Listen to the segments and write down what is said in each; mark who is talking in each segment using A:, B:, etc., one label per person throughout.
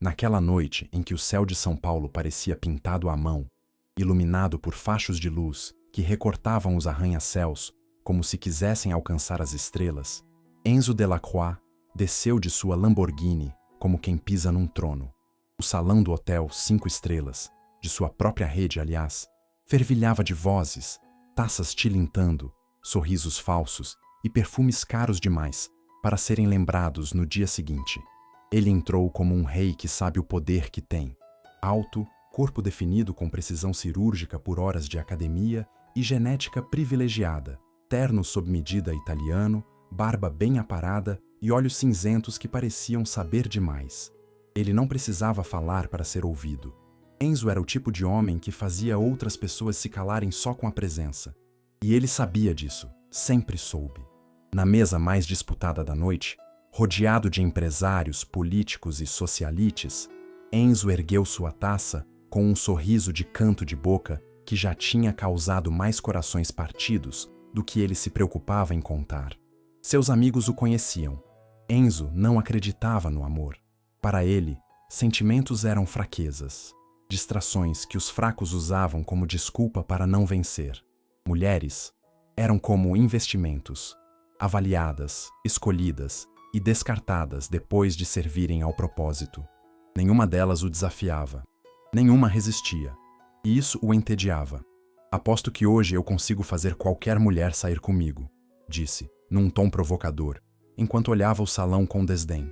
A: Naquela noite em que o céu de São Paulo parecia pintado à mão, iluminado por fachos de luz que recortavam os arranha-céus como se quisessem alcançar as estrelas, Enzo Delacroix desceu de sua Lamborghini como quem pisa num trono. O salão do hotel 5 estrelas, de sua própria rede, aliás, fervilhava de vozes, taças tilintando, sorrisos falsos e perfumes caros demais para serem lembrados no dia seguinte. Ele entrou como um rei que sabe o poder que tem. Alto, corpo definido com precisão cirúrgica por horas de academia e genética privilegiada, terno sob medida italiano, barba bem aparada e olhos cinzentos que pareciam saber demais. Ele não precisava falar para ser ouvido. Enzo era o tipo de homem que fazia outras pessoas se calarem só com a presença. E ele sabia disso, sempre soube. Na mesa mais disputada da noite, rodeado de empresários, políticos e socialites, Enzo ergueu sua taça com um sorriso de canto de boca que já tinha causado mais corações partidos do que ele se preocupava em contar. Seus amigos o conheciam. Enzo não acreditava no amor. Para ele, sentimentos eram fraquezas, distrações que os fracos usavam como desculpa para não vencer. Mulheres eram como investimentos, avaliadas, escolhidas e descartadas depois de servirem ao propósito. Nenhuma delas o desafiava. Nenhuma resistia. E isso o entediava. Aposto que hoje eu consigo fazer qualquer mulher sair comigo, disse, num tom provocador, enquanto olhava o salão com desdém.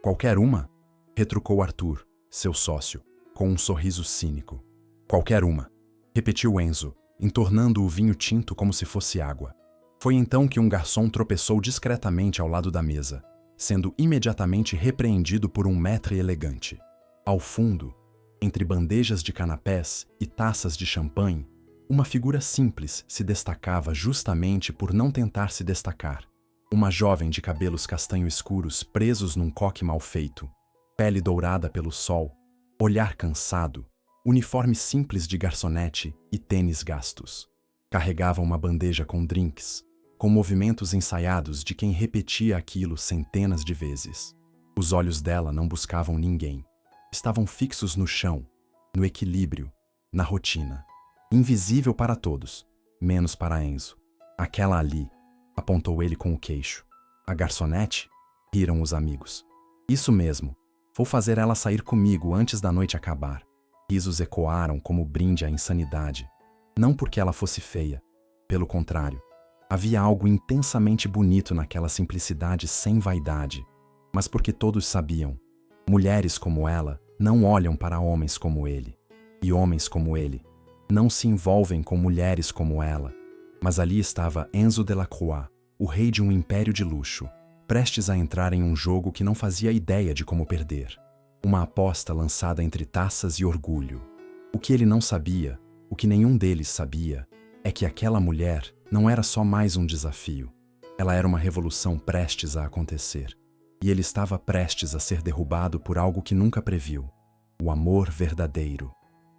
A: Qualquer uma? Retrucou Arthur, seu sócio, com um sorriso cínico. Qualquer uma, repetiu Enzo, entornando o vinho tinto como se fosse água. Foi então que um garçom tropeçou discretamente ao lado da mesa, sendo imediatamente repreendido por um maître elegante. Ao fundo, entre bandejas de canapés e taças de champanhe, uma figura simples se destacava justamente por não tentar se destacar. Uma jovem de cabelos castanho escuros presos num coque mal feito, pele dourada pelo sol, olhar cansado, uniforme simples de garçonete e tênis gastos. Carregava uma bandeja com drinks, com movimentos ensaiados de quem repetia aquilo centenas de vezes. Os olhos dela não buscavam ninguém. Estavam fixos no chão, no equilíbrio, na rotina. Invisível para todos, menos para Enzo. Aquela ali, apontou ele com o queixo. A garçonete? Riram os amigos. Isso mesmo, vou fazer ela sair comigo antes da noite acabar. Risos ecoaram como brinde à insanidade. Não porque ela fosse feia, pelo contrário. Havia algo intensamente bonito naquela simplicidade sem vaidade, mas porque todos sabiam. Mulheres como ela não olham para homens como ele, e homens como ele não se envolvem com mulheres como ela. Mas ali estava Enzo Delacroix, o rei de um império de luxo, prestes a entrar em um jogo que não fazia ideia de como perder. Uma aposta lançada entre taças e orgulho. O que ele não sabia, o que nenhum deles sabia, é que aquela mulher não era só mais um desafio. Ela era uma revolução prestes a acontecer. E ele estava prestes a ser derrubado por algo que nunca previu: o amor verdadeiro.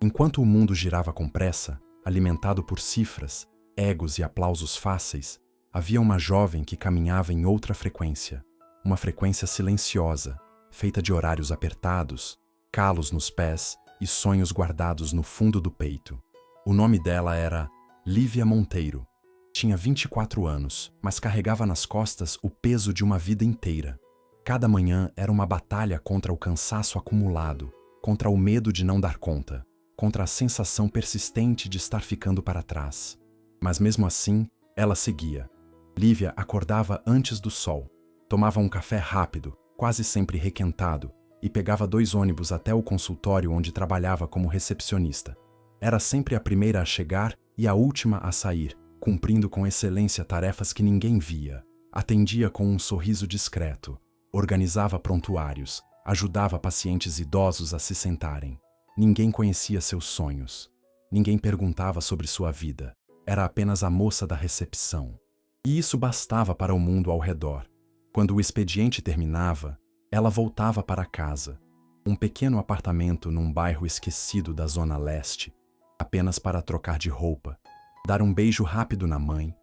A: Enquanto o mundo girava com pressa, alimentado por cifras, egos e aplausos fáceis, havia uma jovem que caminhava em outra frequência. Uma frequência silenciosa, feita de horários apertados, calos nos pés e sonhos guardados no fundo do peito. O nome dela era Lívia Monteiro. Tinha 24 anos, mas carregava nas costas o peso de uma vida inteira. Cada manhã era uma batalha contra o cansaço acumulado, contra o medo de não dar conta, contra a sensação persistente de estar ficando para trás. Mas mesmo assim, ela seguia. Lívia acordava antes do sol, tomava um café rápido, quase sempre requentado, e pegava 2 ônibus até o consultório onde trabalhava como recepcionista. Era sempre a primeira a chegar e a última a sair, cumprindo com excelência tarefas que ninguém via. Atendia com um sorriso discreto, organizava prontuários, ajudava pacientes idosos a se sentarem. Ninguém conhecia seus sonhos. Ninguém perguntava sobre sua vida. Era apenas a moça da recepção. E isso bastava para o mundo ao redor. Quando o expediente terminava, ela voltava para casa, um pequeno apartamento num bairro esquecido da Zona Leste, apenas para trocar de roupa, dar um beijo rápido na mãe,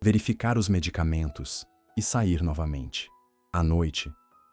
A: verificar os medicamentos e sair novamente. À noite,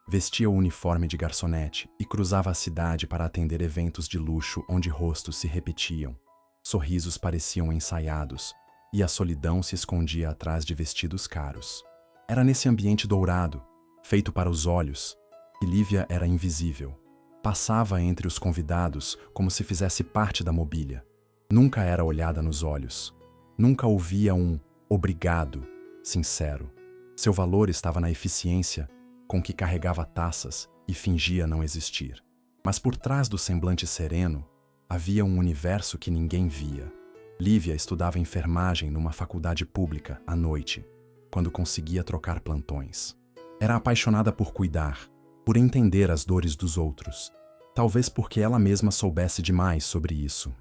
A: Vestia o uniforme de garçonete e cruzava a cidade para atender eventos de luxo onde rostos se repetiam. Sorrisos pareciam ensaiados, e a solidão se escondia atrás de vestidos caros. Era nesse ambiente dourado, feito para os olhos, que Lívia era invisível. Passava entre os convidados como se fizesse parte da mobília. Nunca era olhada nos olhos. Nunca ouvia um obrigado sincero. Seu valor estava na eficiência com que carregava taças e fingia não existir. Mas por trás do semblante sereno, havia um universo que ninguém via. Lívia estudava enfermagem numa faculdade pública à noite, quando conseguia trocar plantões. Era apaixonada por cuidar, por entender as dores dos outros. Talvez porque ela mesma soubesse demais sobre isso.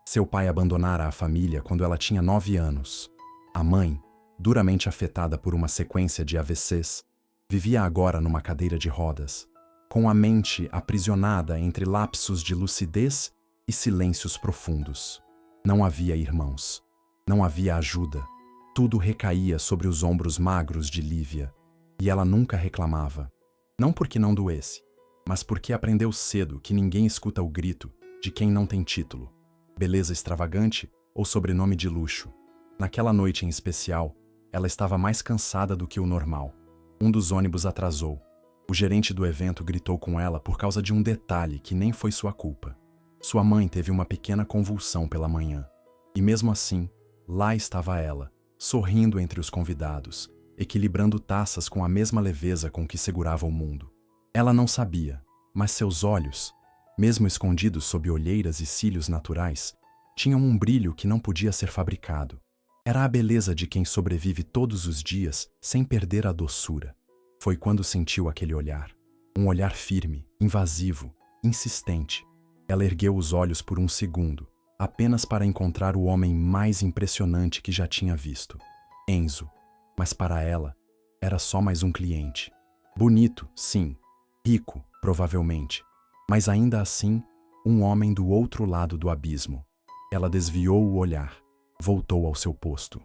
A: Seu pai abandonara a família quando ela tinha 9 anos. A mãe, duramente afetada por uma sequência de AVCs, vivia agora numa cadeira de rodas, com a mente aprisionada entre lapsos de lucidez e silêncios profundos. Não havia irmãos. Não havia ajuda. Tudo recaía sobre os ombros magros de Lívia, e ela nunca reclamava. Não porque não doesse, mas porque aprendeu cedo que ninguém escuta o grito de quem não tem título, beleza extravagante ou sobrenome de luxo. Naquela noite em especial, ela estava mais cansada do que o normal. Um dos ônibus atrasou. O gerente do evento gritou com ela por causa de um detalhe que nem foi sua culpa. Sua mãe teve uma pequena convulsão pela manhã. E mesmo assim, lá estava ela, sorrindo entre os convidados, equilibrando taças com a mesma leveza com que segurava o mundo. Ela não sabia, mas seus olhos, mesmo escondidos sob olheiras e cílios naturais, tinham um brilho que não podia ser fabricado. Era a beleza de quem sobrevive todos os dias sem perder a doçura. Foi quando sentiu aquele olhar. Um olhar firme, invasivo, insistente. Ela ergueu os olhos por um segundo, apenas para encontrar o homem mais impressionante que já tinha visto. Enzo. Mas para ela, era só mais um cliente. Bonito, sim. Rico, provavelmente. Mas ainda assim, um homem do outro lado do abismo. Ela desviou o olhar. Voltou ao seu posto.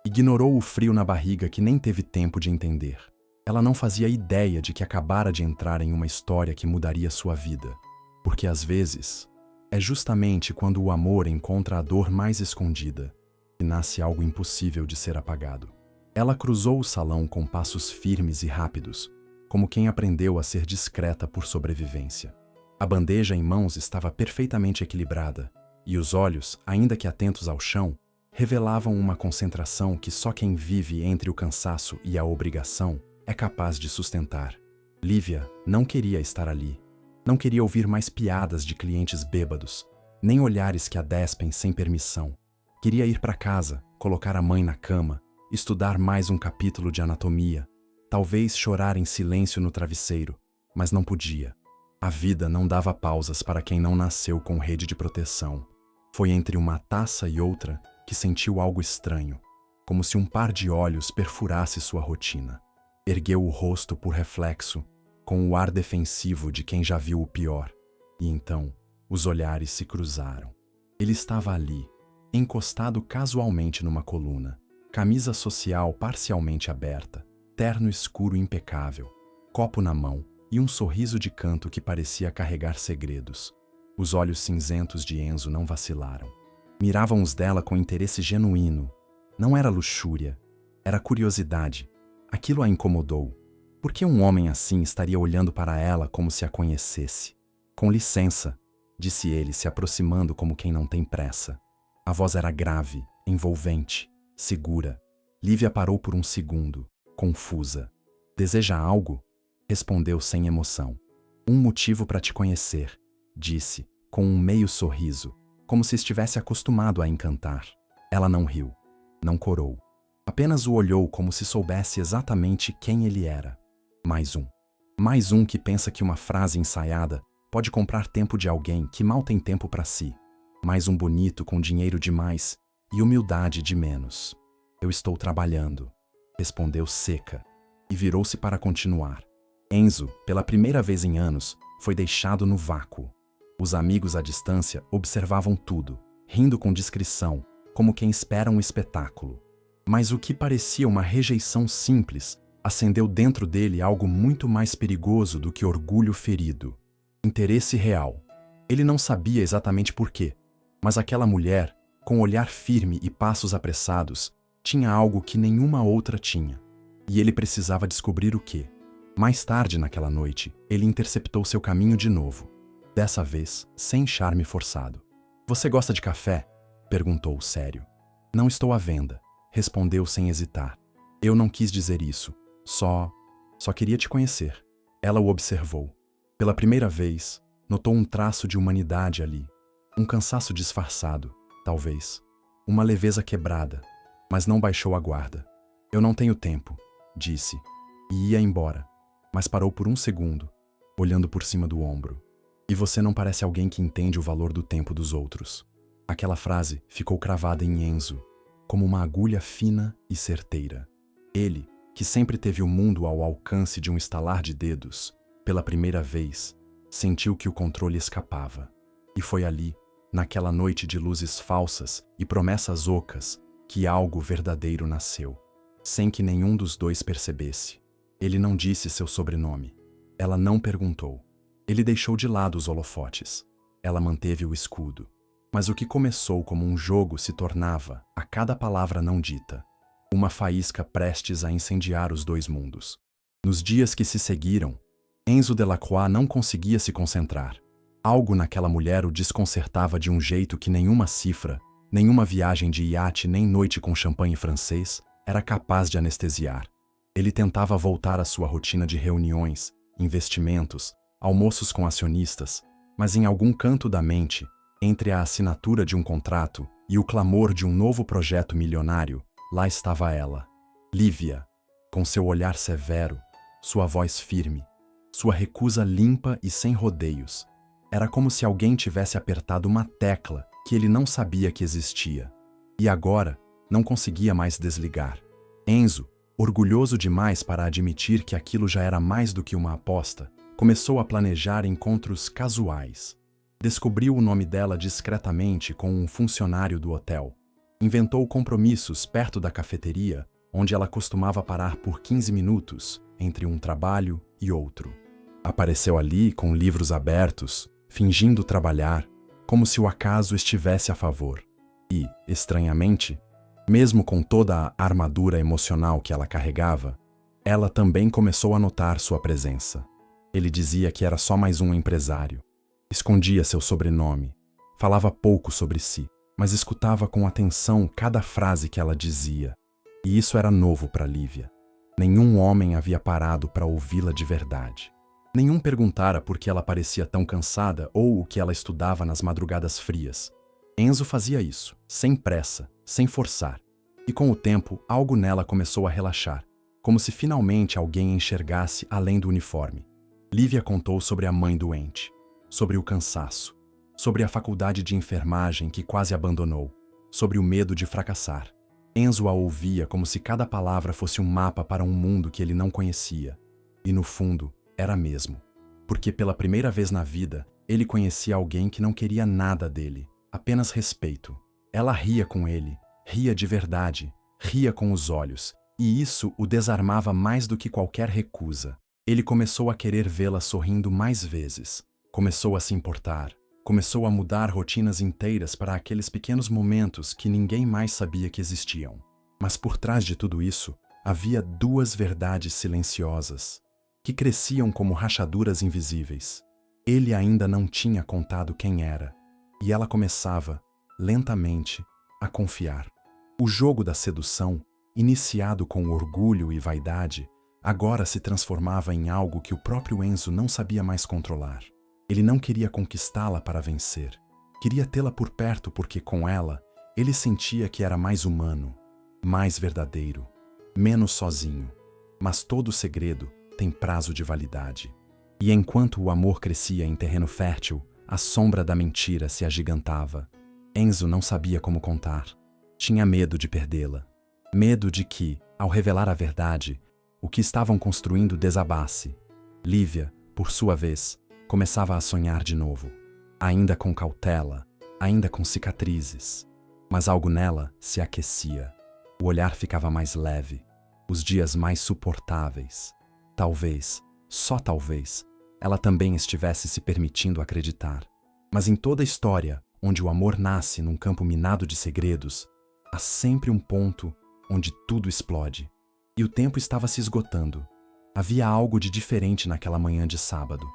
A: Ignorou o frio na barriga que nem teve tempo de entender. Ela não fazia ideia de que acabara de entrar em uma história que mudaria sua vida. Porque às vezes, é justamente quando o amor encontra a dor mais escondida que nasce algo impossível de ser apagado. Ela cruzou o salão com passos firmes e rápidos, como quem aprendeu a ser discreta por sobrevivência. A bandeja em mãos estava perfeitamente equilibrada, e os olhos, ainda que atentos ao chão, revelavam uma concentração que só quem vive entre o cansaço e a obrigação é capaz de sustentar. Lívia não queria estar ali. Não queria ouvir mais piadas de clientes bêbados, nem olhares que a despem sem permissão. Queria ir para casa, colocar a mãe na cama, estudar mais um capítulo de anatomia, talvez chorar em silêncio no travesseiro, mas não podia. A vida não dava pausas para quem não nasceu com rede de proteção. Foi entre uma taça e outra que sentiu algo estranho, como se um par de olhos perfurasse sua rotina. Ergueu o rosto por reflexo, com o ar defensivo de quem já viu o pior, e então os olhares se cruzaram. Ele estava ali, encostado casualmente numa coluna, camisa social parcialmente aberta, terno escuro impecável, copo na mão e um sorriso de canto que parecia carregar segredos. Os olhos cinzentos de Enzo não vacilaram. Miravam os dela com interesse genuíno. Não era luxúria, era curiosidade. Aquilo a incomodou. Por que um homem assim estaria olhando para ela como se a conhecesse? Com licença, disse ele, se aproximando como quem não tem pressa. A voz era grave, envolvente, segura. Lívia parou por um segundo, confusa. Deseja algo? Respondeu sem emoção. Um motivo para te conhecer, disse, com um meio sorriso, como se estivesse acostumado a encantar. Ela não riu, não corou. Apenas o olhou como se soubesse exatamente quem ele era. Mais um. Mais um que pensa que uma frase ensaiada pode comprar tempo de alguém que mal tem tempo para si. Mais um bonito com dinheiro demais e humildade de menos. Eu estou trabalhando, respondeu seca, e virou-se para continuar. Enzo, pela primeira vez em anos, foi deixado no vácuo. Os amigos à distância observavam tudo, rindo com discrição, como quem espera um espetáculo. Mas o que parecia uma rejeição simples acendeu dentro dele algo muito mais perigoso do que orgulho ferido. Interesse real. Ele não sabia exatamente por quê, mas aquela mulher, com olhar firme e passos apressados, tinha algo que nenhuma outra tinha. E ele precisava descobrir o quê. Mais tarde naquela noite, ele interceptou seu caminho de novo. Dessa vez, sem charme forçado. "Você gosta de café?" perguntou sério. "Não estou à venda", respondeu sem hesitar. "Eu não quis dizer isso. Só queria te conhecer." Ela o observou. Pela primeira vez, notou um traço de humanidade ali. Um cansaço disfarçado, talvez. Uma leveza quebrada, mas não baixou a guarda. "Eu não tenho tempo", disse, e ia embora, mas parou por um segundo, olhando por cima do ombro. "E você não parece alguém que entende o valor do tempo dos outros." Aquela frase ficou cravada em Enzo, como uma agulha fina e certeira. Ele, que sempre teve o mundo ao alcance de um estalar de dedos, pela primeira vez, sentiu que o controle escapava. E foi ali, naquela noite de luzes falsas e promessas ocas, que algo verdadeiro nasceu, sem que nenhum dos dois percebesse. Ele não disse seu sobrenome. Ela não perguntou. Ele deixou de lado os holofotes. Ela manteve o escudo. Mas o que começou como um jogo se tornava, a cada palavra não dita, uma faísca prestes a incendiar os dois mundos. Nos dias que se seguiram, Enzo Delacroix não conseguia se concentrar. Algo naquela mulher o desconcertava de um jeito que nenhuma cifra, nenhuma viagem de iate nem noite com champanhe francês era capaz de anestesiar. Ele tentava voltar à sua rotina de reuniões, investimentos, almoços com acionistas, mas em algum canto da mente, entre a assinatura de um contrato e o clamor de um novo projeto milionário, lá estava ela, Lívia, com seu olhar severo, sua voz firme, sua recusa limpa e sem rodeios. Era como se alguém tivesse apertado uma tecla que ele não sabia que existia. E agora, não conseguia mais desligar. Enzo, orgulhoso demais para admitir que aquilo já era mais do que uma aposta, começou a planejar encontros casuais. Descobriu o nome dela discretamente com um funcionário do hotel. Inventou compromissos perto da cafeteria, onde ela costumava parar por 15 minutos entre um trabalho e outro. Apareceu ali com livros abertos, fingindo trabalhar, como se o acaso estivesse a favor. E, estranhamente, mesmo com toda a armadura emocional que ela carregava, ela também começou a notar sua presença. Ele dizia que era só mais um empresário. Escondia seu sobrenome, falava pouco sobre si, mas escutava com atenção cada frase que ela dizia. E isso era novo para Lívia. Nenhum homem havia parado para ouvi-la de verdade. Nenhum perguntara por que ela parecia tão cansada ou o que ela estudava nas madrugadas frias. Enzo fazia isso, sem pressa, sem forçar. E com o tempo, algo nela começou a relaxar, como se finalmente alguém enxergasse além do uniforme. Lívia contou sobre a mãe doente, sobre o cansaço, sobre a faculdade de enfermagem que quase abandonou, sobre o medo de fracassar. Enzo a ouvia como se cada palavra fosse um mapa para um mundo que ele não conhecia. E no fundo, era mesmo. Porque pela primeira vez na vida, ele conhecia alguém que não queria nada dele, apenas respeito. Ela ria com ele, ria de verdade, ria com os olhos, e isso o desarmava mais do que qualquer recusa. Ele começou a querer vê-la sorrindo mais vezes. Começou a se importar. Começou a mudar rotinas inteiras para aqueles pequenos momentos que ninguém mais sabia que existiam. Mas por trás de tudo isso, havia duas verdades silenciosas, que cresciam como rachaduras invisíveis. Ele ainda não tinha contado quem era, e ela começava, lentamente, a confiar. O jogo da sedução, iniciado com orgulho e vaidade, agora se transformava em algo que o próprio Enzo não sabia mais controlar. Ele não queria conquistá-la para vencer. Queria tê-la por perto porque, com ela, ele sentia que era mais humano, mais verdadeiro, menos sozinho. Mas todo segredo tem prazo de validade. E enquanto o amor crescia em terreno fértil, a sombra da mentira se agigantava. Enzo não sabia como contar. Tinha medo de perdê-la. Medo de que, ao revelar a verdade, o que estavam construindo desabasse. Lívia, por sua vez, começava a sonhar de novo. Ainda com cautela, ainda com cicatrizes. Mas algo nela se aquecia. O olhar ficava mais leve. os dias mais suportáveis. Talvez, só talvez, ela também estivesse se permitindo acreditar. Mas em toda a história, onde o amor nasce num campo minado de segredos, há sempre um ponto onde tudo explode. E o tempo estava se esgotando. Havia algo de diferente naquela manhã de sábado.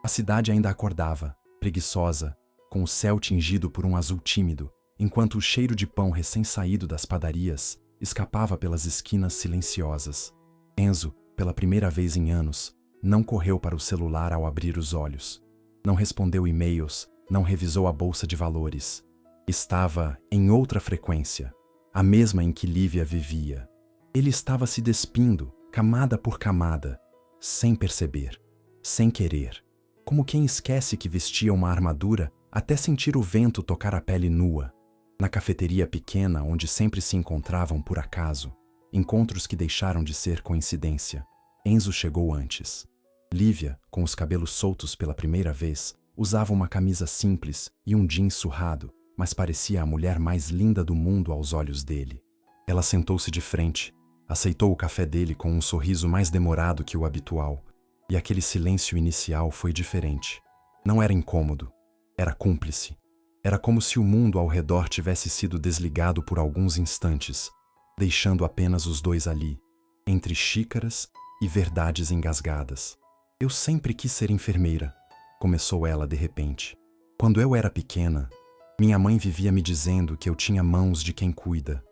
A: A cidade ainda acordava, preguiçosa, com o céu tingido por um azul tímido, enquanto o cheiro de pão recém-saído das padarias escapava pelas esquinas silenciosas. Enzo, pela primeira vez em anos, não correu para o celular ao abrir os olhos. Não respondeu e-mails, não revisou a bolsa de valores. Estava em outra frequência, a mesma em que Lívia vivia. Ele estava se despindo, camada por camada, sem perceber, sem querer, como quem esquece que vestia uma armadura até sentir o vento tocar a pele nua. Na cafeteria pequena onde sempre se encontravam por acaso, encontros que deixaram de ser coincidência, Enzo chegou antes. Lívia, com os cabelos soltos pela primeira vez, usava uma camisa simples e um jeans surrado, mas parecia a mulher mais linda do mundo aos olhos dele. Ela sentou-se de frente, aceitou o café dele com um sorriso mais demorado que o habitual, e aquele silêncio inicial foi diferente. Não era incômodo, era cúmplice. Era como se o mundo ao redor tivesse sido desligado por alguns instantes, deixando apenas os dois ali, entre xícaras e verdades engasgadas. Eu sempre quis ser enfermeira, começou ela de repente. Quando eu era pequena, minha mãe vivia me dizendo que eu tinha mãos de quem cuida,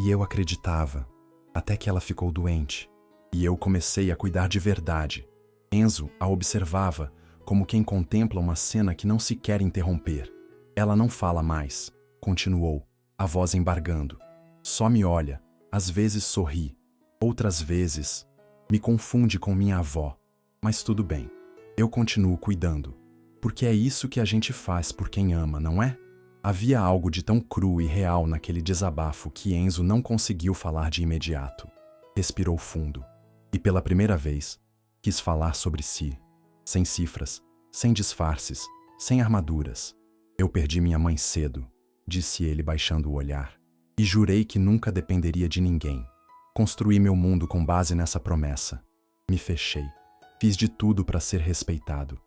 A: e eu acreditava, até que ela ficou doente, e eu comecei a cuidar de verdade. Enzo a observava como quem contempla uma cena que não se quer interromper. Ela não fala mais, continuou, a voz embargando. Só me olha, às vezes sorri, outras vezes me confunde com minha avó. Mas tudo bem, eu continuo cuidando, porque é isso que a gente faz por quem ama, não é? Havia algo de tão cru e real naquele desabafo que Enzo não conseguiu falar de imediato. Respirou fundo, e pela primeira vez, quis falar sobre si, sem cifras, sem disfarces, sem armaduras. Eu perdi minha mãe cedo, disse ele baixando o olhar, e jurei que nunca dependeria de ninguém. Construí meu mundo com base nessa promessa. Me fechei. Fiz de tudo para ser respeitado.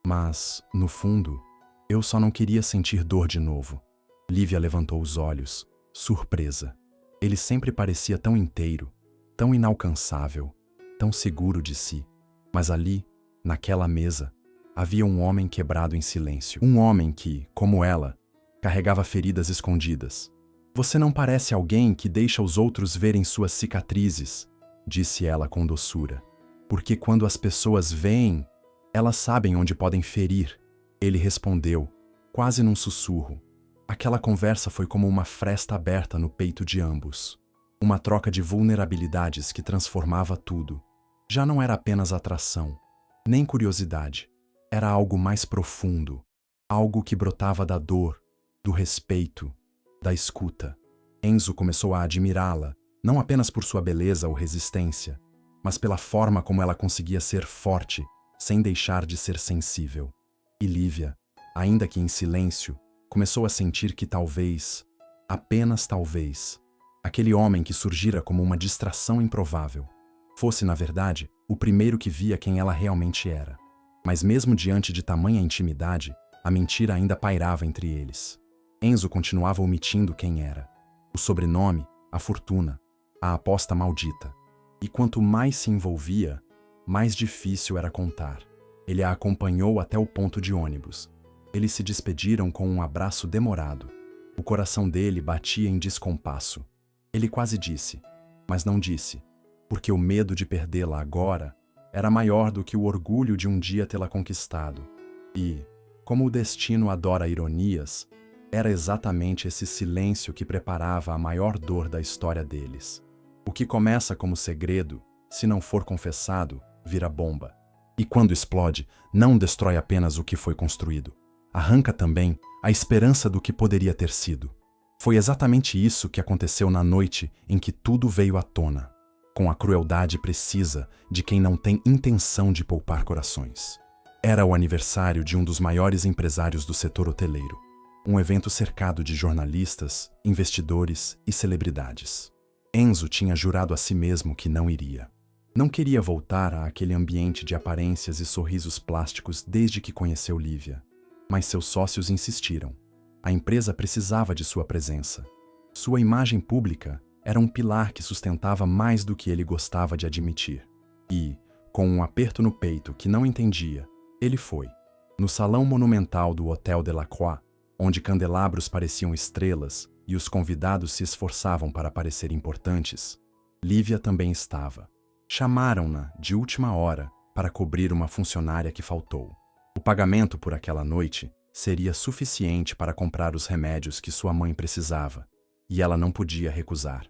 A: Mas, no fundo, eu só não queria sentir dor de novo. Lívia levantou os olhos, surpresa. Ele sempre parecia tão inteiro, tão inalcançável, tão seguro de si. Mas ali, naquela mesa, havia um homem quebrado em silêncio. Um homem que, como ela, carregava feridas escondidas. Você não parece alguém que deixa os outros verem suas cicatrizes, disse ela com doçura. Porque quando as pessoas veem, elas sabem onde podem ferir. Ele respondeu, quase num sussurro. Aquela conversa foi como uma fresta aberta no peito de ambos. Uma troca de vulnerabilidades que transformava tudo. Já não era apenas atração, nem curiosidade. Era algo mais profundo, algo que brotava da dor, do respeito, da escuta. Enzo começou a admirá-la, não apenas por sua beleza ou resistência, mas pela forma como ela conseguia ser forte, sem deixar de ser sensível. E Lívia, ainda que em silêncio, começou a sentir que talvez, apenas talvez, aquele homem que surgira como uma distração improvável, fosse, na verdade, o primeiro que via quem ela realmente era. Mas mesmo diante de tamanha intimidade, a mentira ainda pairava entre eles. Enzo continuava omitindo quem era. O sobrenome, a fortuna, a aposta maldita. E quanto mais se envolvia, mais difícil era contar. Ele a acompanhou até o ponto de ônibus. Eles se despediram com um abraço demorado. O coração dele batia em descompasso. Ele quase disse, mas não disse, porque o medo de perdê-la agora era maior do que o orgulho de um dia tê-la conquistado. E, como o destino adora ironias, era exatamente esse silêncio que preparava a maior dor da história deles. O que começa como segredo, se não for confessado, vira bomba. E quando explode, não destrói apenas o que foi construído. Arranca também a esperança do que poderia ter sido. Foi exatamente isso que aconteceu na noite em que tudo veio à tona, com a crueldade precisa de quem não tem intenção de poupar corações. Era o aniversário de um dos maiores empresários do setor hoteleiro. Um evento cercado de jornalistas, investidores e celebridades. Enzo tinha jurado a si mesmo que não iria. Não queria voltar àquele ambiente de aparências e sorrisos plásticos desde que conheceu Lívia. Mas seus sócios insistiram. A empresa precisava de sua presença. Sua imagem pública era um pilar que sustentava mais do que ele gostava de admitir. E, com um aperto no peito que não entendia, ele foi. No salão monumental do Hotel Delacroix, onde candelabros pareciam estrelas e os convidados se esforçavam para parecer importantes, Lívia também estava. Chamaram-na de última hora para cobrir uma funcionária que faltou. O pagamento por aquela noite seria suficiente para comprar os remédios que sua mãe precisava, e ela não podia recusar.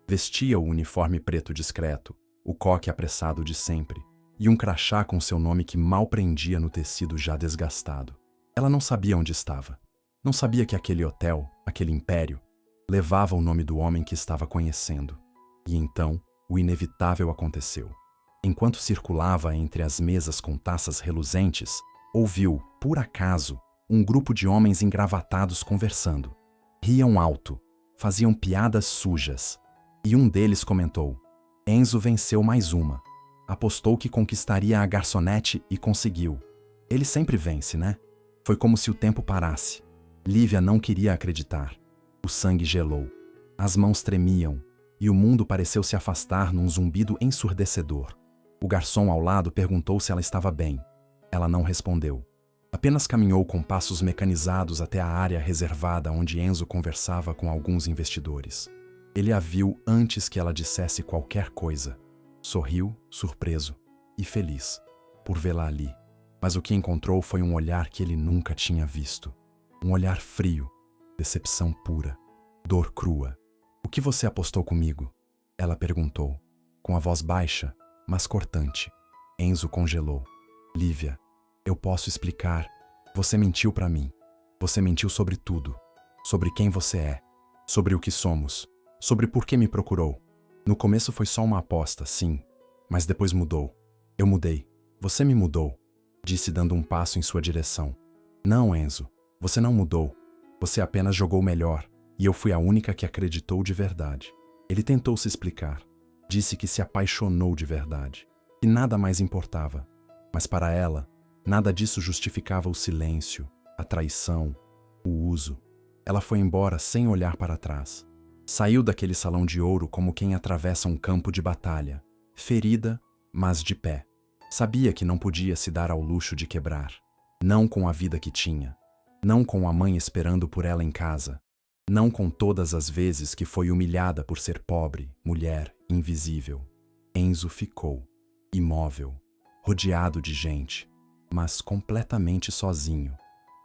A: Vestia o uniforme preto discreto, o coque apressado de sempre, e um crachá com seu nome que mal prendia no tecido já desgastado. Ela não sabia onde estava. Não sabia que aquele hotel, aquele império, levava o nome do homem que estava conhecendo. E então, o inevitável aconteceu. Enquanto circulava entre as mesas com taças reluzentes, ouviu, por acaso, um grupo de homens engravatados conversando. Riam alto, faziam piadas sujas. E um deles comentou: Enzo venceu mais uma. Apostou que conquistaria a garçonete e conseguiu. Ele sempre vence, né? Foi como se o tempo parasse. Lívia não queria acreditar. O sangue gelou. As mãos tremiam, e o mundo pareceu se afastar num zumbido ensurdecedor. O garçom ao lado perguntou se ela estava bem. Ela não respondeu. Apenas caminhou com passos mecanizados até a área reservada onde Enzo conversava com alguns investidores. Ele a viu antes que ela dissesse qualquer coisa. Sorriu, surpreso e feliz por vê-la ali. Mas o que encontrou foi um olhar que ele nunca tinha visto. Um olhar frio, decepção pura, dor crua. "O que você apostou comigo?" Ela perguntou, com a voz baixa, mas cortante. Enzo congelou. "Lívia, eu posso explicar. Você mentiu para mim. Você mentiu sobre tudo. Sobre quem você é. Sobre o que somos. Sobre por que me procurou. No começo foi só uma aposta, sim. Mas depois mudou. Eu mudei. Você me mudou." Disse dando um passo em sua direção. "Não, Enzo. Você não mudou. Você apenas jogou melhor. E eu fui a única que acreditou de verdade." Ele tentou se explicar. Disse que se apaixonou de verdade. Que nada mais importava. Mas para ela, nada disso justificava o silêncio, a traição, o uso. Ela foi embora sem olhar para trás. Saiu daquele salão de ouro como quem atravessa um campo de batalha, ferida, mas de pé. Sabia que não podia se dar ao luxo de quebrar. Não com a vida que tinha. Não com a mãe esperando por ela em casa. Não com todas as vezes que foi humilhada por ser pobre, mulher, invisível. Enzo ficou, imóvel, rodeado de gente, mas completamente sozinho.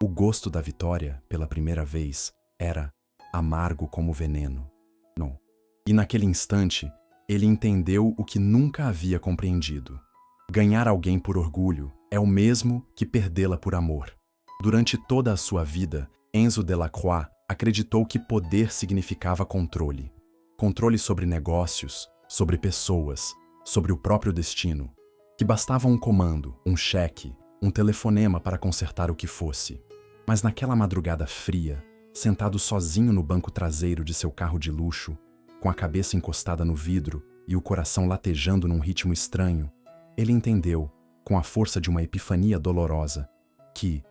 A: O gosto da vitória, pela primeira vez, era amargo como veneno. Não. E naquele instante, ele entendeu o que nunca havia compreendido. Ganhar alguém por orgulho é o mesmo que perdê-la por amor. Durante toda a sua vida, Enzo Delacroix acreditou que poder significava controle. Controle sobre negócios, sobre pessoas, sobre o próprio destino. Que bastava um comando, um cheque, um telefonema para consertar o que fosse. Mas naquela madrugada fria, sentado sozinho no banco traseiro de seu carro de luxo, com a cabeça encostada no vidro e o coração latejando num ritmo estranho, ele entendeu, com a força de uma epifania dolorosa, que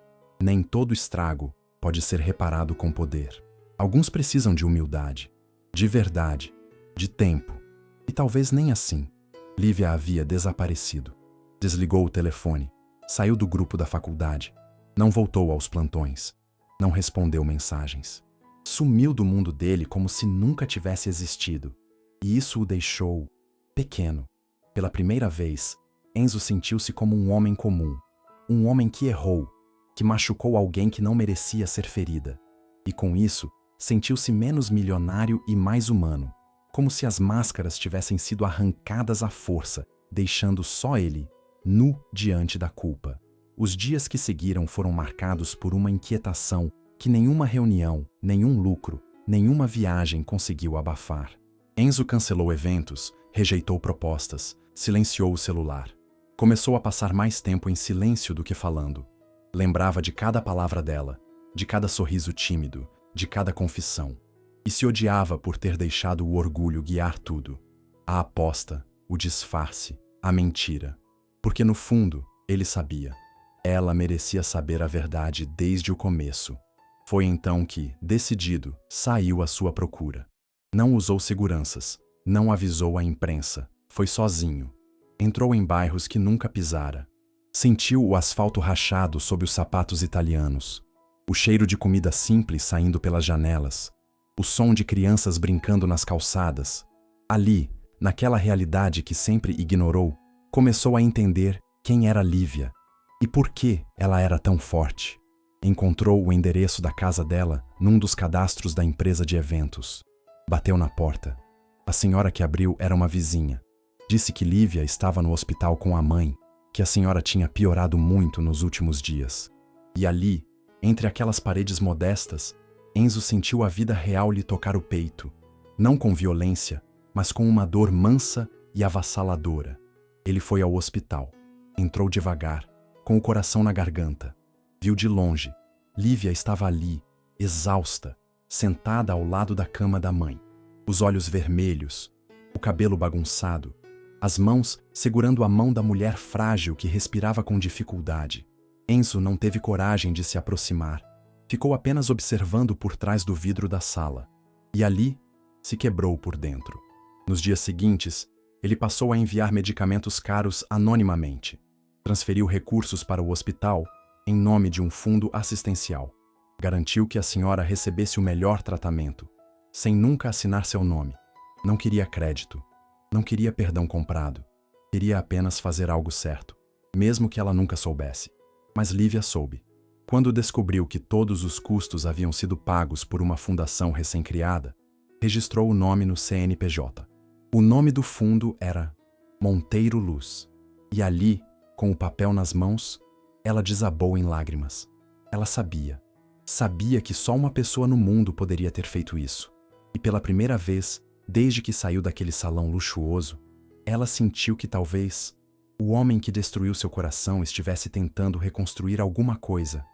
A: nem todo estrago pode ser reparado com poder. Alguns precisam de humildade, de verdade, de tempo, e talvez nem assim. Lívia havia desaparecido. Desligou o telefone, saiu do grupo da faculdade, não voltou aos plantões, não respondeu mensagens. Sumiu do mundo dele como se nunca tivesse existido. E isso o deixou pequeno. Pela primeira vez, Enzo sentiu-se como um homem comum. Um homem que errou, que machucou alguém que não merecia ser ferida. E com isso, sentiu-se menos milionário e mais humano. Como se as máscaras tivessem sido arrancadas à força, deixando só ele, nu diante da culpa. Os dias que seguiram foram marcados por uma inquietação que nenhuma reunião, nenhum lucro, nenhuma viagem conseguiu abafar. Enzo cancelou eventos, rejeitou propostas, silenciou o celular. Começou a passar mais tempo em silêncio do que falando. Lembrava de cada palavra dela, de cada sorriso tímido, de cada confissão. e se odiava por ter deixado o orgulho guiar tudo. A aposta, o disfarce, a mentira. Porque no fundo, ele sabia. Ela merecia saber a verdade desde o começo. Foi então que, decidido, saiu à sua procura. Não usou seguranças, não avisou a imprensa, foi sozinho. Entrou em bairros que nunca pisara. Sentiu o asfalto rachado sob os sapatos italianos, o cheiro de comida simples saindo pelas janelas, o som de crianças brincando nas calçadas. Ali, naquela realidade que sempre ignorou, começou a entender quem era Lívia e por que ela era tão forte. Encontrou o endereço da casa dela num dos cadastros da empresa de eventos. Bateu na porta. A senhora que abriu era uma vizinha. Disse que Lívia estava no hospital com a mãe, que a senhora tinha piorado muito nos últimos dias. E ali, entre aquelas paredes modestas, Enzo sentiu a vida real lhe tocar o peito, não com violência, mas com uma dor mansa e avassaladora. Ele foi ao hospital. Entrou devagar, com o coração na garganta. Viu de longe. Lívia estava ali, exausta, sentada ao lado da cama da mãe. Os olhos vermelhos, o cabelo bagunçado, as mãos segurando a mão da mulher frágil que respirava com dificuldade. Enzo não teve coragem de se aproximar. Ficou apenas observando por trás do vidro da sala. E ali, se quebrou por dentro. Nos dias seguintes, ele passou a enviar medicamentos caros anonimamente. Transferiu recursos para o hospital em nome de um fundo assistencial. Garantiu que a senhora recebesse o melhor tratamento, sem nunca assinar seu nome. Não queria crédito. Não queria perdão comprado. Queria apenas fazer algo certo, mesmo que ela nunca soubesse. Mas Lívia soube. Quando descobriu que todos os custos haviam sido pagos por uma fundação recém-criada, registrou o nome no CNPJ. O nome do fundo era Monteiro Luz. E ali, com o papel nas mãos, ela desabou em lágrimas. Ela sabia. Sabia que só uma pessoa no mundo poderia ter feito isso. E pela primeira vez, desde que saiu daquele salão luxuoso, ela sentiu que talvez o homem que destruiu seu coração estivesse tentando reconstruir alguma coisa,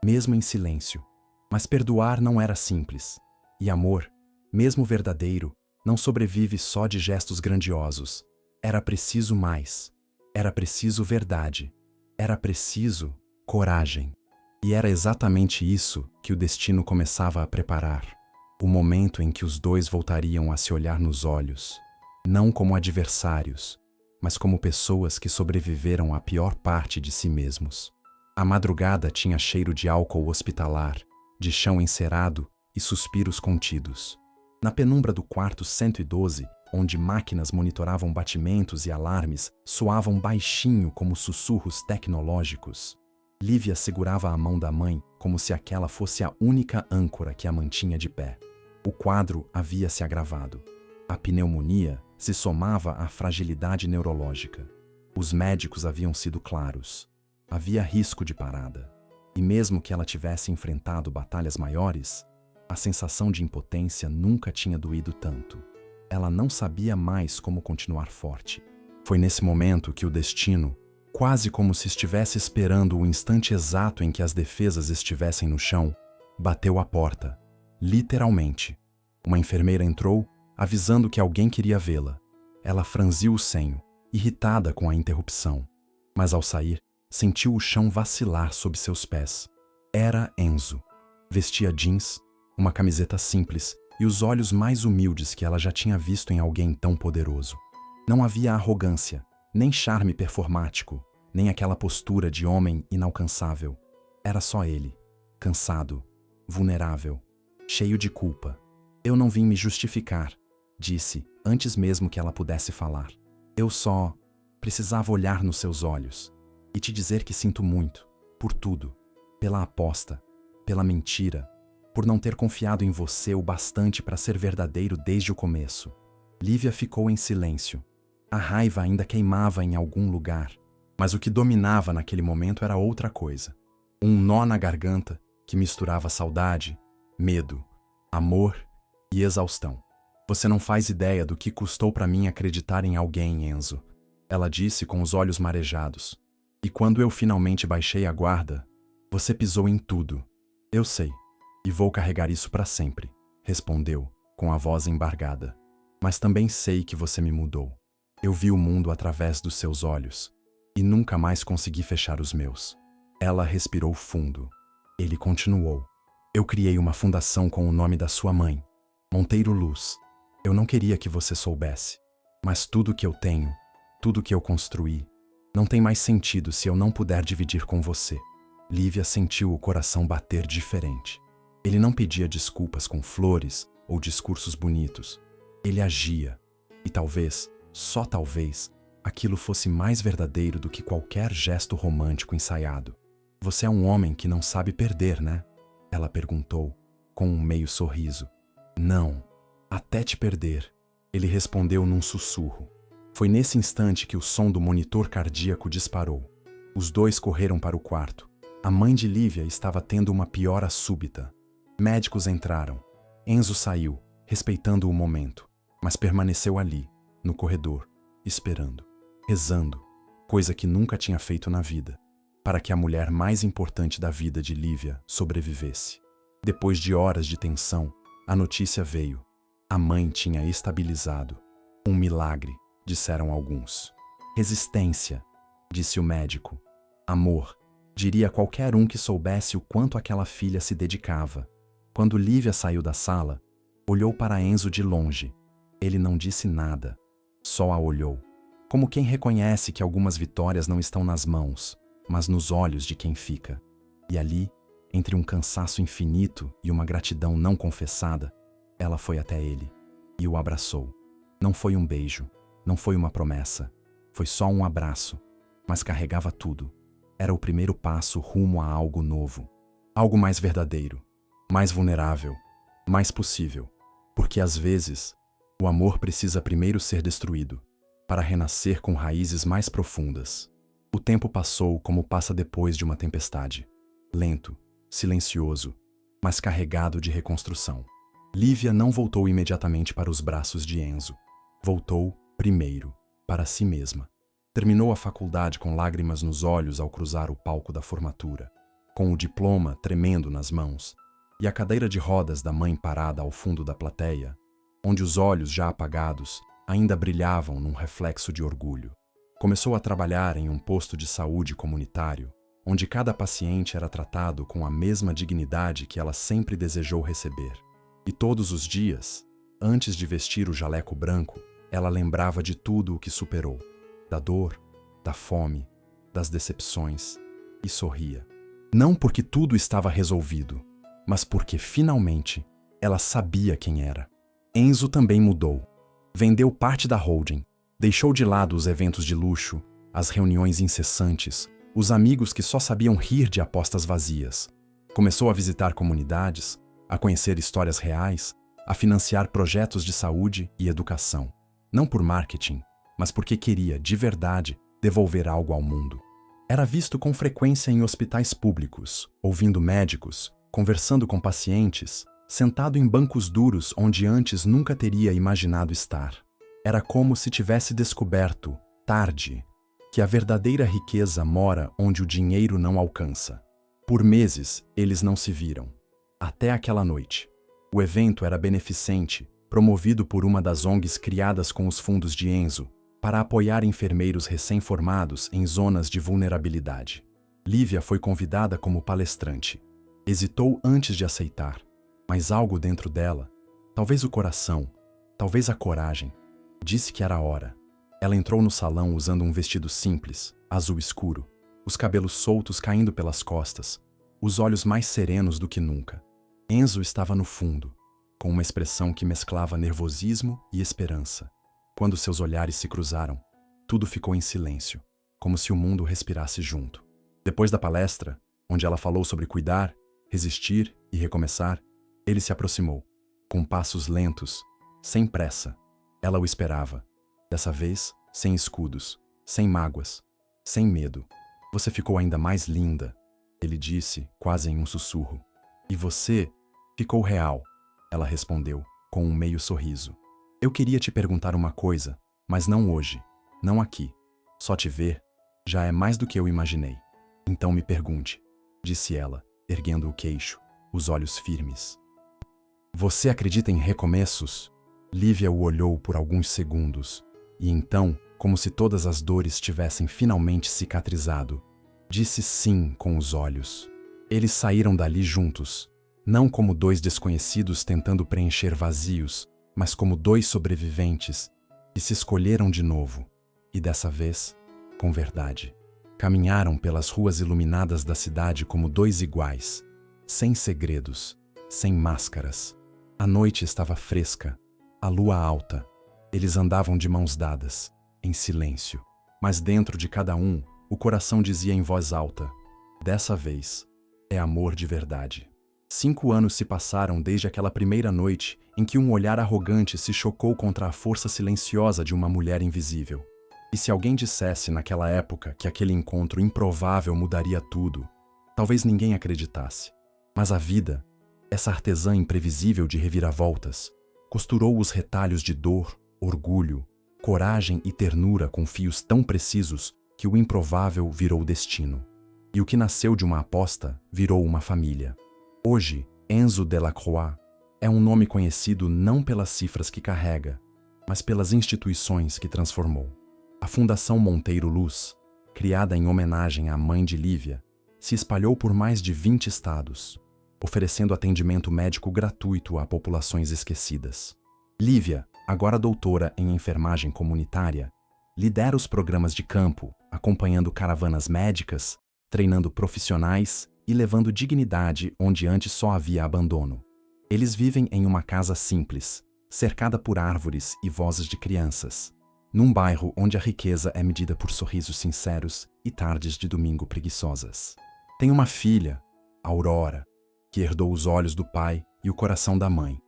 A: mesmo em silêncio. Mas perdoar não era simples. E amor, mesmo verdadeiro, não sobrevive só de gestos grandiosos. Era preciso mais. Era preciso verdade. Era preciso coragem. E era exatamente isso que o destino começava a preparar. O momento em que os dois voltariam a se olhar nos olhos, não como adversários, mas como pessoas que sobreviveram à pior parte de si mesmos. A madrugada tinha cheiro de álcool hospitalar, de chão encerado e suspiros contidos. Na penumbra do quarto 112, onde máquinas monitoravam batimentos e alarmes, soavam baixinho como sussurros tecnológicos. Lívia segurava a mão da mãe como se aquela fosse a única âncora que a mantinha de pé. O quadro havia se agravado. A pneumonia se somava à fragilidade neurológica. Os médicos haviam sido claros. Havia risco de parada. E mesmo que ela tivesse enfrentado batalhas maiores, a sensação de impotência nunca tinha doído tanto. Ela não sabia mais como continuar forte. Foi nesse momento que o destino, quase como se estivesse esperando o instante exato em que as defesas estivessem no chão, bateu à porta. Literalmente. Uma enfermeira entrou, avisando que alguém queria vê-la. Ela franziu o senho, irritada com a interrupção. Mas ao sair, sentiu o chão vacilar sob seus pés. Era Enzo. Vestia jeans, uma camiseta simples e os olhos mais humildes que ela já tinha visto em alguém tão poderoso. Não havia arrogância, nem charme performático, nem aquela postura de homem inalcançável. Era só ele, cansado, vulnerável, cheio de culpa. Eu não vim me justificar, disse, antes mesmo que ela pudesse falar. Eu só precisava olhar nos seus olhos e te dizer que sinto muito, por tudo, pela aposta, pela mentira, por não ter confiado em você o bastante para ser verdadeiro desde o começo. Lívia ficou em silêncio. A raiva ainda queimava em algum lugar, mas o que dominava naquele momento era outra coisa. Um nó na garganta que misturava saudade, medo, amor e exaustão. Você não faz ideia do que custou para mim acreditar em alguém, Enzo, ela disse com os olhos marejados. E quando eu finalmente baixei a guarda, você pisou em tudo. Eu sei, e vou carregar isso para sempre, respondeu, com a voz embargada. Mas também sei que você me mudou. Eu vi o mundo através dos seus olhos e nunca mais consegui fechar os meus. Ela respirou fundo. Ele continuou. Eu criei uma fundação com o nome da sua mãe, Monteiro Luz. Eu não queria que você soubesse. Mas tudo que eu tenho, tudo que eu construí, não tem mais sentido se eu não puder dividir com você. Lívia sentiu o coração bater diferente. Ele não pedia desculpas com flores ou discursos bonitos. Ele agia. E talvez, só talvez, aquilo fosse mais verdadeiro do que qualquer gesto romântico ensaiado. Você é um homem que não sabe perder, né? Ela perguntou, com um meio sorriso. Não, até te perder. Ele respondeu num sussurro. Foi nesse instante que o som do monitor cardíaco disparou. Os dois correram para o quarto. A mãe de Lívia estava tendo uma piora súbita. Médicos entraram. Enzo saiu, respeitando o momento, mas permaneceu ali, no corredor, esperando, rezando, coisa que nunca tinha feito na vida, para que a mulher mais importante da vida de Lívia sobrevivesse. Depois de horas de tensão, a notícia veio. A mãe tinha estabilizado. Um milagre, disseram alguns. Resistência, disse o médico. Amor, diria qualquer um que soubesse o quanto aquela filha se dedicava. Quando Lívia saiu da sala, olhou para Enzo de longe. Ele não disse nada, só a olhou, como quem reconhece que algumas vitórias não estão nas mãos, mas nos olhos de quem fica. E ali, entre um cansaço infinito e uma gratidão não confessada, ela foi até ele e o abraçou. Não foi um beijo, não foi uma promessa, foi só um abraço, mas carregava tudo. Era o primeiro passo rumo a algo novo, algo mais verdadeiro, mais vulnerável, mais possível, porque às vezes o amor precisa primeiro ser destruído, para renascer com raízes mais profundas. O tempo passou como passa depois de uma tempestade, lento, silencioso, mas carregado de reconstrução. Lívia não voltou imediatamente para os braços de Enzo. Voltou, primeiro, para si mesma. Terminou a faculdade com lágrimas nos olhos ao cruzar o palco da formatura, com o diploma tremendo nas mãos, e a cadeira de rodas da mãe parada ao fundo da plateia, onde os olhos já apagados ainda brilhavam num reflexo de orgulho. Começou a trabalhar em um posto de saúde comunitário, onde cada paciente era tratado com a mesma dignidade que ela sempre desejou receber. E todos os dias, antes de vestir o jaleco branco, ela lembrava de tudo o que superou, da dor, da fome, das decepções, e sorria. Não porque tudo estava resolvido, mas porque, finalmente, ela sabia quem era. Enzo também mudou. Vendeu parte da holding, deixou de lado os eventos de luxo, as reuniões incessantes, os amigos que só sabiam rir de apostas vazias. Começou a visitar comunidades, a conhecer histórias reais, a financiar projetos de saúde e educação. Não por marketing, mas porque queria, de verdade, devolver algo ao mundo. Era visto com frequência em hospitais públicos, ouvindo médicos, conversando com pacientes, sentado em bancos duros onde antes nunca teria imaginado estar. Era como se tivesse descoberto, tarde, que a verdadeira riqueza mora onde o dinheiro não alcança. Por meses, eles não se viram. Até aquela noite. O evento era beneficente, promovido por uma das ONGs criadas com os fundos de Enzo, para apoiar enfermeiros recém-formados em zonas de vulnerabilidade. Lívia foi convidada como palestrante. Hesitou antes de aceitar, mas algo dentro dela, talvez o coração, talvez a coragem, disse que era a hora. Ela entrou no salão usando um vestido simples, azul escuro, os cabelos soltos caindo pelas costas, os olhos mais serenos do que nunca. Enzo estava no fundo, com uma expressão que mesclava nervosismo e esperança. Quando seus olhares se cruzaram, tudo ficou em silêncio, como se o mundo respirasse junto. Depois da palestra, onde ela falou sobre cuidar, resistir e recomeçar, ele se aproximou, com passos lentos, sem pressa. Ela o esperava. Dessa vez, sem escudos, sem mágoas, sem medo. Você ficou ainda mais linda, ele disse, quase em um sussurro. E você ficou real, ela respondeu, com um meio sorriso. Eu queria te perguntar uma coisa, mas não hoje, não aqui. Só te ver já é mais do que eu imaginei. Então me pergunte, disse ela, erguendo o queixo, os olhos firmes. Você acredita em recomeços? Lívia o olhou por alguns segundos, e então, como se todas as dores tivessem finalmente cicatrizado, disse sim com os olhos. Eles saíram dali juntos, não como dois desconhecidos tentando preencher vazios, mas como dois sobreviventes que se escolheram de novo, e dessa vez, com verdade. Caminharam pelas ruas iluminadas da cidade como dois iguais, sem segredos, sem máscaras. A noite estava fresca, a lua alta. Eles andavam de mãos dadas, em silêncio. Mas dentro de cada um, o coração dizia em voz alta: dessa vez, é amor de verdade. 5 anos se passaram desde aquela primeira noite em que um olhar arrogante se chocou contra a força silenciosa de uma mulher invisível. E se alguém dissesse naquela época que aquele encontro improvável mudaria tudo, talvez ninguém acreditasse. Mas a vida, essa artesã imprevisível de reviravoltas, costurou os retalhos de dor, orgulho, coragem e ternura com fios tão precisos que o improvável virou destino. E o que nasceu de uma aposta virou uma família. Hoje, Enzo Delacroix é um nome conhecido não pelas cifras que carrega, mas pelas instituições que transformou. A Fundação Monteiro Luz, criada em homenagem à mãe de Lívia, se espalhou por mais de 20 estados, oferecendo atendimento médico gratuito a populações esquecidas. Lívia, agora doutora em enfermagem comunitária, lidera os programas de campo, acompanhando caravanas médicas, treinando profissionais e levando dignidade onde antes só havia abandono. Eles vivem em uma casa simples, cercada por árvores e vozes de crianças, num bairro onde a riqueza é medida por sorrisos sinceros e tardes de domingo preguiçosas. Tem uma filha, Aurora, que herdou os olhos do pai e o coração da mãe,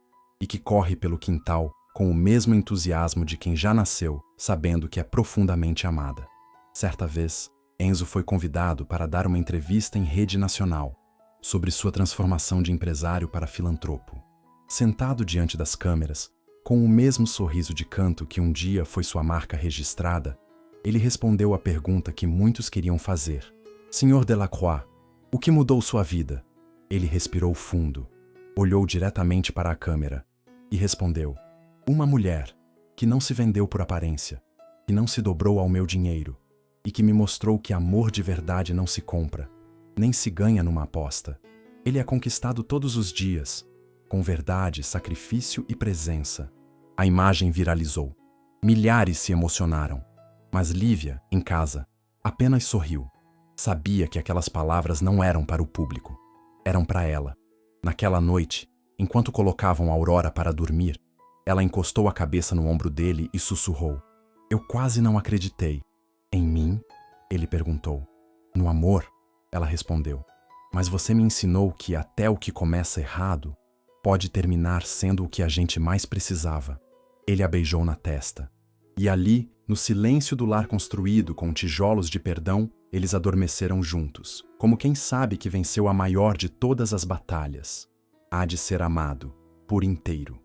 A: e que corre pelo quintal com o mesmo entusiasmo de quem já nasceu, sabendo que é profundamente amada. Certa vez, Enzo foi convidado para dar uma entrevista em rede nacional sobre sua transformação de empresário para filantropo. Sentado diante das câmeras, com o mesmo sorriso de canto que um dia foi sua marca registrada, ele respondeu à pergunta que muitos queriam fazer. Senhor Delacroix, o que mudou sua vida? Ele respirou fundo, olhou diretamente para a câmera e respondeu: uma mulher que não se vendeu por aparência, que não se dobrou ao meu dinheiro e que me mostrou que amor de verdade não se compra, nem se ganha numa aposta. Ele é conquistado todos os dias, com verdade, sacrifício e presença. A imagem viralizou. Milhares se emocionaram. Mas Lívia, em casa, apenas sorriu. Sabia que aquelas palavras não eram para o público. Eram para ela. Naquela noite, enquanto colocavam Aurora para dormir, ela encostou a cabeça no ombro dele e sussurrou: eu quase não acreditei. Em mim? Ele perguntou. No amor? Ela respondeu. Mas você me ensinou que até o que começa errado pode terminar sendo o que a gente mais precisava. Ele a beijou na testa. E ali, no silêncio do lar construído com tijolos de perdão, eles adormeceram juntos, como quem sabe que venceu a maior de todas as batalhas. Há de ser amado, por inteiro.